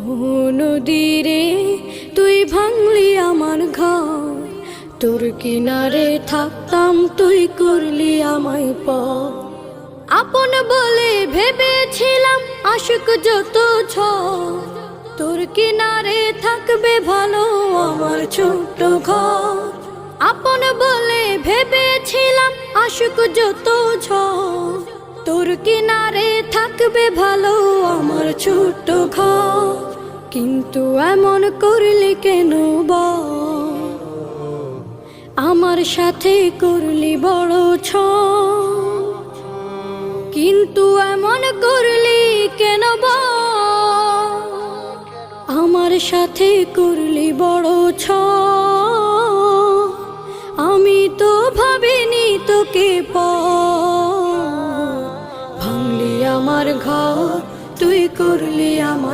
ও নদীরে তুই ভাঙলি আমার ঘর, তোর কিনারে থাকতাম তুই করলি আমায় পর। আপন বলে ভেবেছিলাম আশুক যত ঝড়, তোর কিনারে থাকবে ভালো আমার ছোট্ট ঘর। আপন বলে ভেবেছিলাম আশুক যত ঝড়, তোর কিনারে থাকবে ভালো আমার ছোট্ট ঘর। কিন্তু এমন করলি কেন বল, আমার সাথে করলি বড় ছল। কিন্তু এমন করলি কেন বল, আমার সাথে করলি বড় ছল। আমি তো ভাবিনি তোকে পর, ভাঙলি আমার ঘর তুই করলি আমার